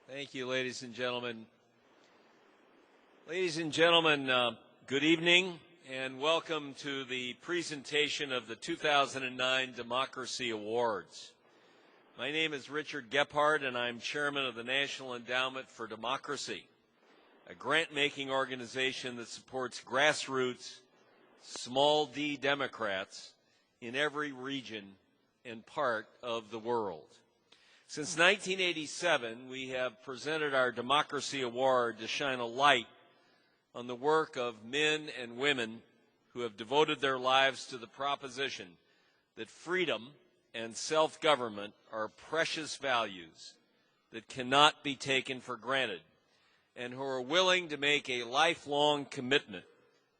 Thank you, ladies and gentlemen. Ladies and gentlemen, good evening and welcome to the presentation of the 2009 Democracy Awards. My name is Richard Gephardt and I'm chairman of the National Endowment for Democracy, a grant-making organization that supports grassroots, small d Democrats in every region and part of the world. Since 1987, we have presented our Democracy Award to shine a light on the work of men and women who have devoted their lives to the proposition that freedom and self-government are precious values that cannot be taken for granted, and who are willing to make a lifelong commitment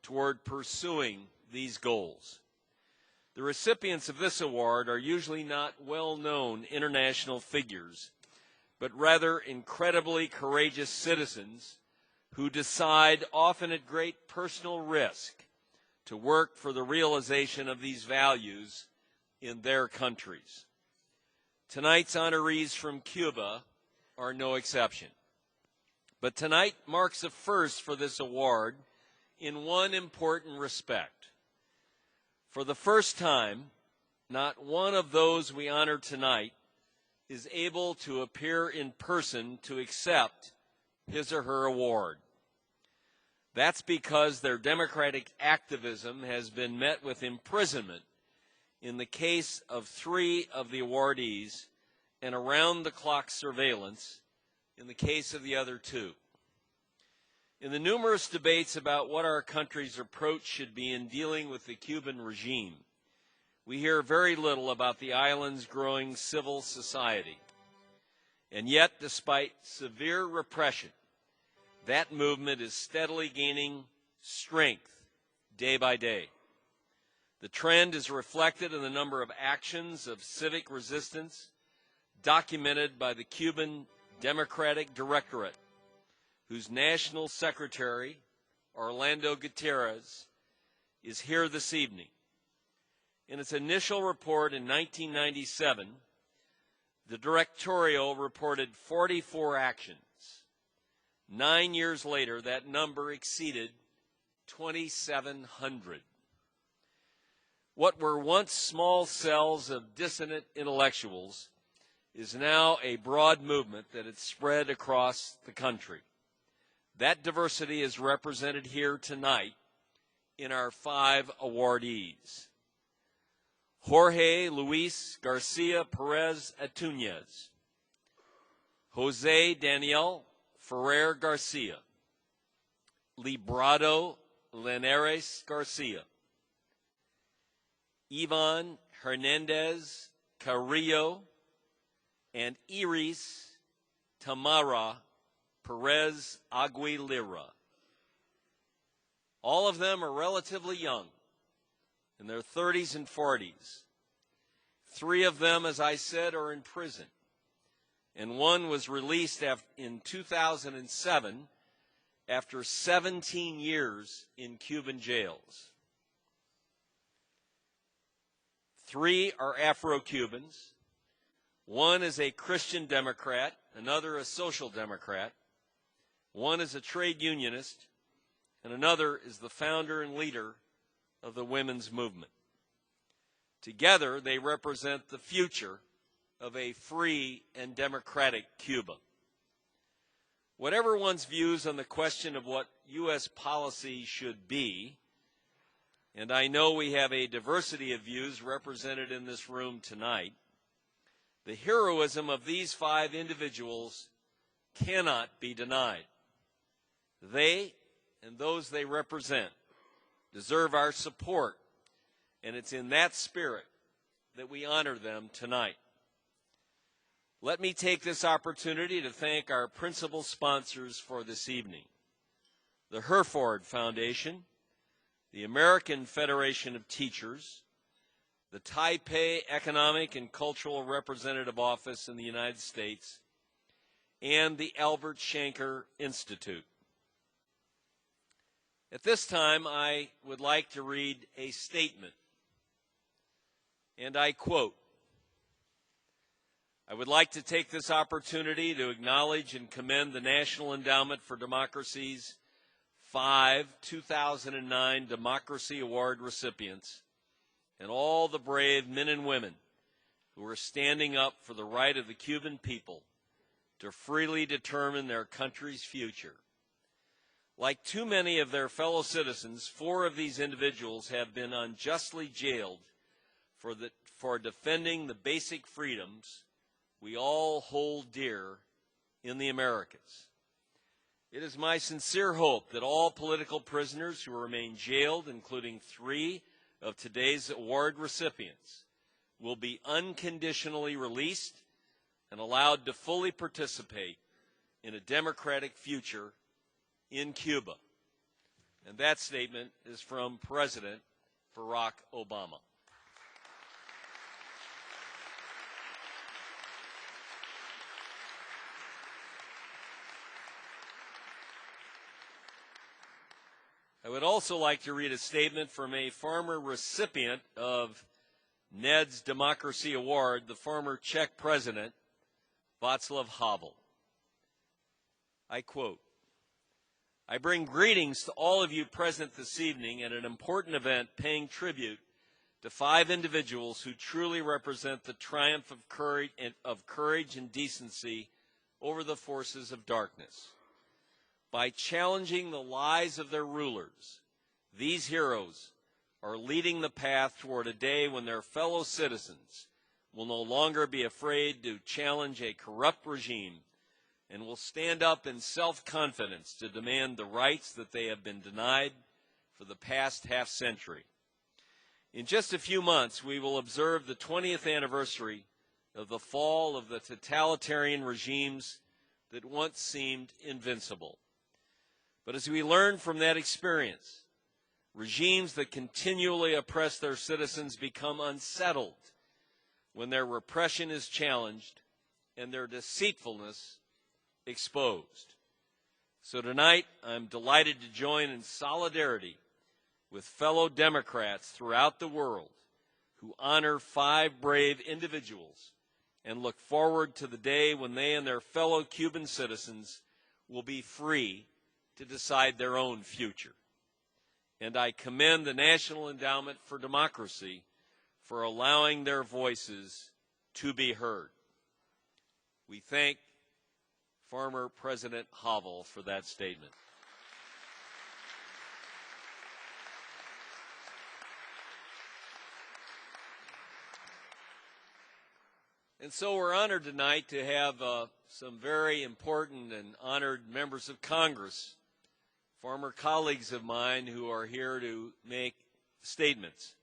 toward pursuing these goals. The recipients of this award are usually not well-known international figures, but rather incredibly courageous citizens who decide, often at great personal risk, to work for the realization of these values in their countries. Tonight's honorees from Cuba are no exception. But tonight marks a first for this award in one important respect. For the first time, not one of those we honor tonight is able to appear in person to accept his or her award. That's because their democratic activism has been met with imprisonment in the case of 3 of the awardees and around-the-clock surveillance in the case of the other 2. In the numerous debates about what our country's approach should be in dealing with the Cuban regime, we hear very little about the island's growing civil society. And yet, despite severe repression, that movement is steadily gaining strength day by day. The trend is reflected in the number of actions of civic resistance documented by the Cuban Democratic Directorate, whose National Secretary, Orlando Gutierrez, is here this evening. In its initial report in 1997, the directorial reported 44 actions. 9 years later, that number exceeded 2,700. What were once small cells of dissident intellectuals is now a broad movement that has spread across the country. That diversity is represented here tonight in our 5 awardees. Jorge Luis Garcia Perez Atunez, Jose Daniel Ferrer Garcia, Librado Linares Garcia, Ivan Hernandez Carrillo, and Iris Tamara Perez Aguilera. All of them are relatively young, in their 30s and 40s. 3 of them, as I said, are in prison, and one was released in 2007 after 17 years in Cuban jails. 3 are Afro-Cubans. One is a Christian Democrat, another a social democrat. One is a trade unionist, and another is the founder and leader of the women's movement. Together, they represent the future of a free and democratic Cuba. Whatever one's views on the question of what U.S. policy should be, and I know we have a diversity of views represented in this room tonight, the heroism of these 5 individuals cannot be denied. They and those they represent deserve our support, and it's in that spirit that we honor them tonight. Let me take this opportunity to thank our principal sponsors for this evening: the Herford Foundation, the American Federation of Teachers, the Taipei Economic and Cultural Representative Office in the United States, and the Albert Shanker Institute. At this time, I would like to read a statement, and I quote, I would like to take this opportunity to acknowledge and commend the National Endowment for Democracy's 5 2009 Democracy Award recipients and all the brave men and women who are standing up for the right of the Cuban people to freely determine their country's future. Like too many of their fellow citizens, 4 of these individuals have been unjustly jailed for defending the basic freedoms we all hold dear in the Americas. It is my sincere hope that all political prisoners who remain jailed, including 3 of today's award recipients, will be unconditionally released and allowed to fully participate in a democratic future in Cuba. And that statement is from President Barack Obama. I would also like to read a statement from a former recipient of NED's Democracy Award, the former Czech president, Václav Havel. I quote, "I bring greetings to all of you present this evening at an important event paying tribute to 5 individuals who truly represent the triumph of courage and decency over the forces of darkness. By challenging the lies of their rulers, these heroes are leading the path toward a day when their fellow citizens will no longer be afraid to challenge a corrupt regime and will stand up in self-confidence to demand the rights that they have been denied for the past half-century. In just a few months, we will observe the 20th anniversary of the fall of the totalitarian regimes that once seemed invincible. But as we learn from that experience, regimes that continually oppress their citizens become unsettled when their repression is challenged and their deceitfulness exposed. So tonight, I'm delighted to join in solidarity with fellow Democrats throughout the world who honor 5 brave individuals and look forward to the day when they and their fellow Cuban citizens will be free to decide their own future. And I commend the National Endowment for Democracy for allowing their voices to be heard." We thank former President Havel for that statement. And so we're honored tonight to have some very important and honored members of Congress, former colleagues of mine who are here to make statements.